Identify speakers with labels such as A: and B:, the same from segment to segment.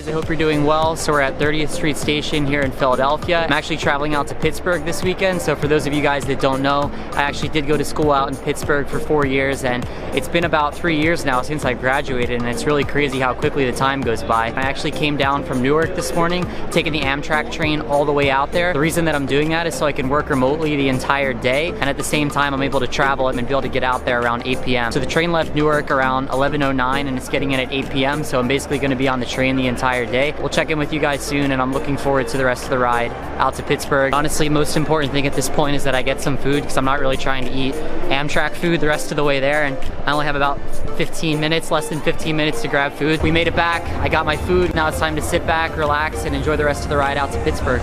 A: guys, I hope you're doing well. So we're at 30th Street Station here in Philadelphia. I'm actually traveling out to Pittsburgh this weekend. So for those of you guys that don't know, I actually did go to school out in Pittsburgh for 4 years, and it's been about 3 years now since I graduated, and it's really crazy how quickly the time goes by. I actually came down from Newark this morning, taking the Amtrak train all the way out there. The reason that I'm doing that is so I can work remotely the entire day, and at the same time I'm able to travel and be able to get out there around 8 p.m. So the train left Newark around 11:09 and it's getting in at 8 p.m. So I'm basically going to be on the train the entire day. We'll check in with you guys soon, and I'm looking forward to the rest of the ride out to Pittsburgh. Honestly, most important thing at this point is that I get some food, because I'm not really trying to eat Amtrak food the rest of the way there, and I only have about 15 minutes, less than 15 minutes to grab food. We made it back, I got my food, now it's time to sit back, relax, and enjoy the rest of the ride out to Pittsburgh.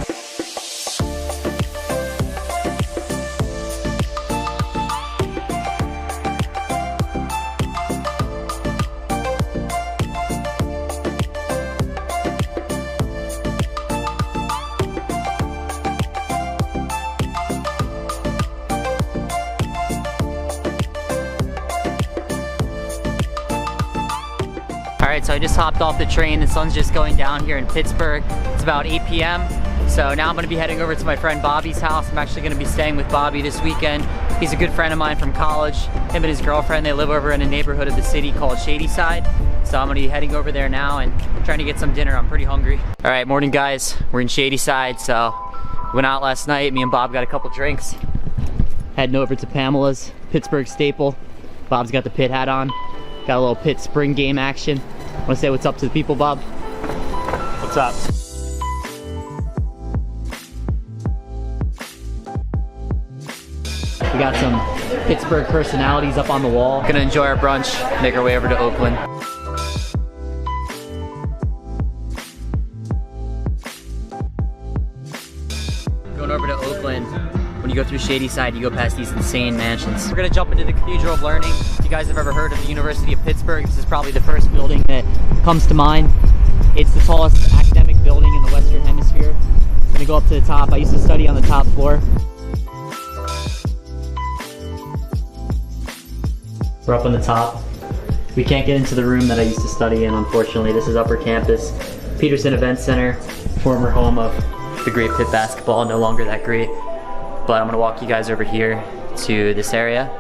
A: Alright, so I just hopped off the train. The sun's just going down here in Pittsburgh. It's about 8 p.m. So now I'm going to be heading over to my friend Bobby's house. I'm actually going to be staying with Bobby this weekend. He's a good friend of mine from college. Him and his girlfriend, they live over in a neighborhood of the city called Shadyside. So I'm going to be heading over there now and trying to get some dinner. I'm pretty hungry. Alright, morning guys. We're in Shadyside, so we went out last night. Me and Bob got a couple drinks. Heading over to Pamela's, Pittsburgh staple. Bob's got the Pitt hat on. Got a little Pitt spring game action. Want to say what's up to the people, Bob?
B: What's up?
A: We got some Pittsburgh personalities up on the wall. Gonna enjoy our brunch, make our way over to Oakland. Going over to Oakland. When you go through Shadyside, you go past these insane mansions. We're gonna jump into the Cathedral of Learning. If you guys have ever heard of the University of Pittsburgh, this is probably the first building that comes to mind. It's the tallest academic building in the Western Hemisphere. I'm gonna go up to the top. I used to study on the top floor. We're up on the top. We can't get into the room that I used to study in, unfortunately. This is Upper Campus, Peterson Event Center, former home of the great Pitt basketball, no longer that great. But I'm gonna walk you guys over here to this area.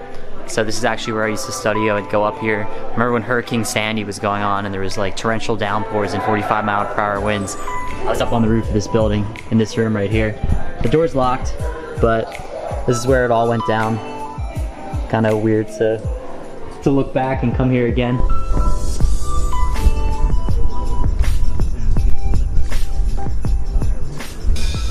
A: So this is actually where I used to study. I would go up here. I remember when Hurricane Sandy was going on and there was like torrential downpours and 45-mile-per-hour winds. I was up on the roof of this building in this room right here. The door's locked, but this is where it all went down. Kind of weird to look back and come here again.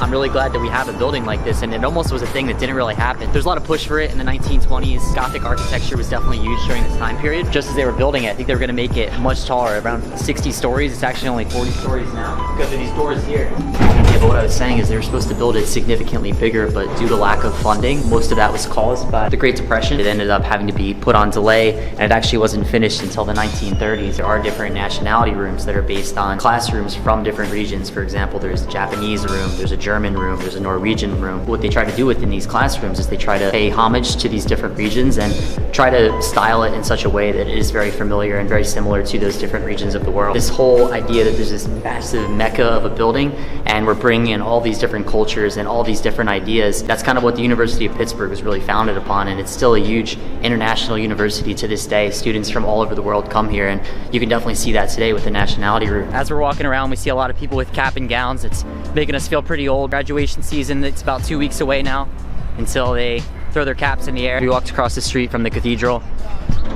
A: I'm really glad that we have a building like this, and it almost was a thing that didn't really happen. There's a lot of push for it in the 1920s. Gothic architecture was definitely huge during this time period. Just as they were building it, I think they were gonna make it much taller, around 60 stories. It's actually only 40 stories now because of these doors here. Yeah, but what I was saying is they were supposed to build it significantly bigger, but due to lack of funding, most of that was caused by the Great Depression. It ended up having to be put on delay, and it actually wasn't finished until the 1930s. There are different nationality rooms that are based on classrooms from different regions. For example, there's a Japanese room, there's a German room, there's a Norwegian room. What they try to do within these classrooms is they try to pay homage to these different regions and try to style it in such a way that it is very familiar and very similar to those different regions of the world. This whole idea that there's this massive mecca of a building and we're bringing in all these different cultures and all these different ideas, that's kind of what the University of Pittsburgh was really founded upon, and it's still a huge international university to this day. Students from all over the world come here, and you can definitely see that today with the nationality room. As we're walking around, we see a lot of people with cap and gowns. It's making us feel pretty old. Graduation season, it's about 2 weeks away now until they throw their caps in the air. We walked across the street from the cathedral.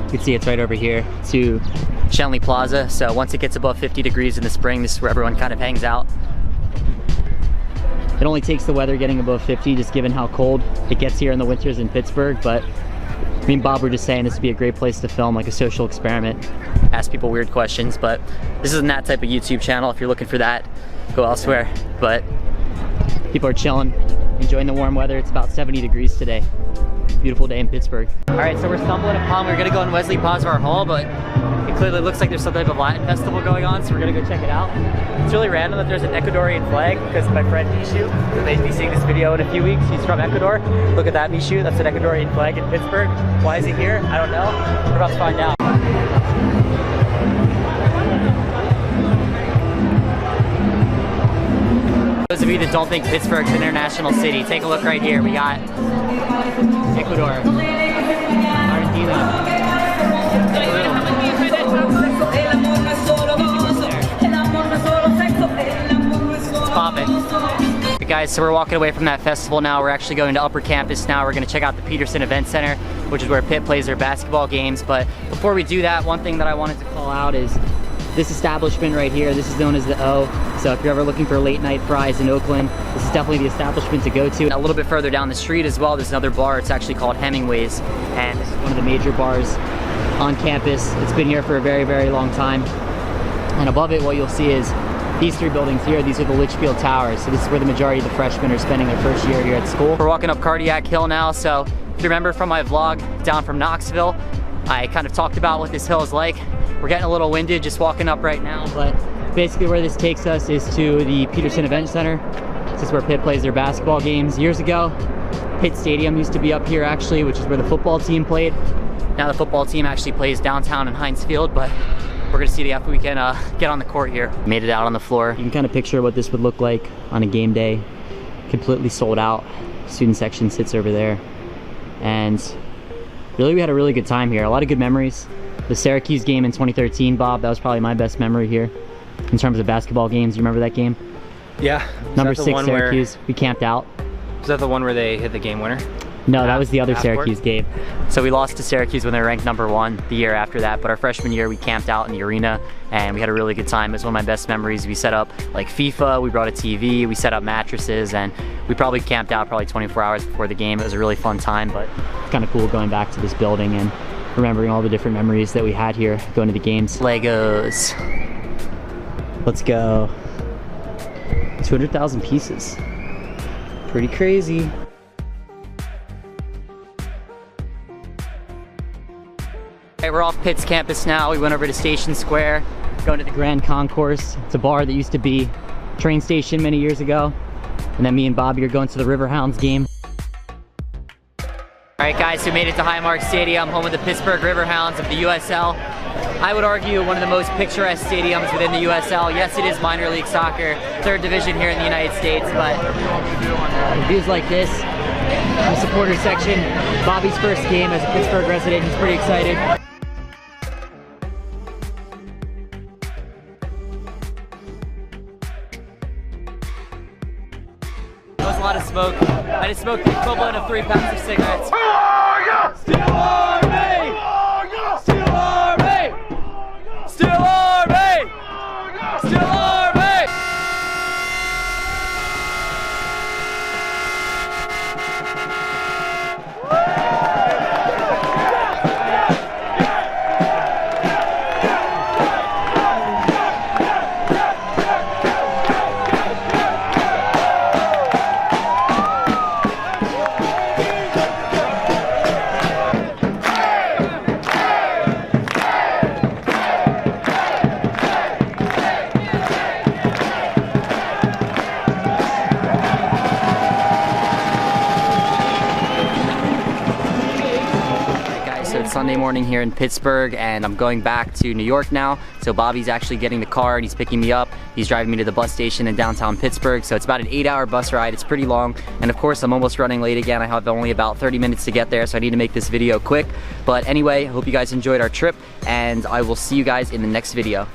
A: You can see it's right over here to Shenley Plaza. So once it gets above 50 degrees in the spring, this is where everyone kind of hangs out. It only takes the weather getting above 50, just given how cold it gets here in the winters in Pittsburgh. But me and Bob were just saying this would be a great place to film, like a social experiment. Ask people weird questions, but this isn't that type of YouTube channel. If you're looking for that, go elsewhere. But people are chilling, enjoying the warm weather. It's about 70 degrees today. Beautiful day in Pittsburgh. All right, so we're stumbling upon, we're gonna go in Wesley Posvar Hall, but it clearly looks like there's some type of Latin festival going on, so we're gonna go check it out. It's really random that there's an Ecuadorian flag, because my friend Mishu, who may be seeing this video in a few weeks, he's from Ecuador. Look at that, Mishu, that's an Ecuadorian flag in Pittsburgh. Why is he here? I don't know. We're about to find out. Those of you that don't think Pittsburgh's an international city, take a look right here. We got Ecuador, Argentina, It's popping. Okay, guys, so we're walking away from that festival now. We're actually going to Upper Campus now. We're going to check out the Peterson Event Center, which is where Pitt plays their basketball games. But before we do that, one thing that I wanted to call out is this establishment right here. This is known as the O. So if you're ever looking for late night fries in Oakland, this is definitely the establishment to go to. A little bit further down the street as well, there's another bar. It's actually called Hemingway's, and this is one of the major bars on campus. It's been here for a very, very long time. And above it, what you'll see is these three buildings here. These are the Litchfield Towers. So this is where the majority of the freshmen are spending their first year here at school. We're walking up Cardiac Hill now. So if you remember from my vlog down from Knoxville, I kind of talked about what this hill is like. We're getting a little winded just walking up right now, but basically where this takes us is to the Peterson Event Center. This is where Pitt plays their basketball games. Years ago, Pitt Stadium used to be up here actually, which is where the football team played. Now the football team actually plays downtown in Heinz Field, but we're gonna see if we can get on the court here. Made it out on the floor. You can kind of picture what this would look like on a game day. Completely sold out. Student section sits over there. And really, we had a really good time here. A lot of good memories. The Syracuse game in 2013, Bob, that was probably my best memory here in terms of basketball games. You remember that game?
B: Yeah.
A: Number 6 Syracuse. We camped out.
B: Was that the one where they hit the game winner?
A: No, that was the other Syracuse game. So we lost to Syracuse when they were ranked #1 the year after that, but our freshman year we camped out in the arena and we had a really good time. It was one of my best memories. We set up like FIFA, we brought a TV, we set up mattresses, and we probably camped out probably 24 hours before the game. It was a really fun time, but it's kind of cool going back to this building and remembering all the different memories that we had here going to the games. Legos. Let's go. 200,000 pieces. Pretty crazy. All right, we're off Pitt's campus now. We went over to Station Square, going to the Grand Concourse. It's a bar that used to be a train station many years ago. And then me and Bobby are going to the Riverhounds game. All right, guys, so we made it to Highmark Stadium, home of the Pittsburgh Riverhounds of the USL. I would argue one of the most picturesque stadiums within the USL. Yes, it is minor league soccer, 3rd division here in the United States, but views like this, the supporter section, Bobby's first game as a Pittsburgh resident, he's pretty excited. That was a lot of smoke. I just smoked the equivalent of 3 packs of cigarettes. Steel Army! Steel Army! Steel Army! Steel Army! Sunday morning here in Pittsburgh, and I'm going back to New York now. So Bobby's actually getting the car and he's picking me up. He's driving me to the bus station in downtown Pittsburgh. So it's about an 8-hour bus ride. It's pretty long. And of course, I'm almost running late again. I have only about 30 minutes to get there, so I need to make this video quick. But anyway, I hope you guys enjoyed our trip, and I will see you guys in the next video.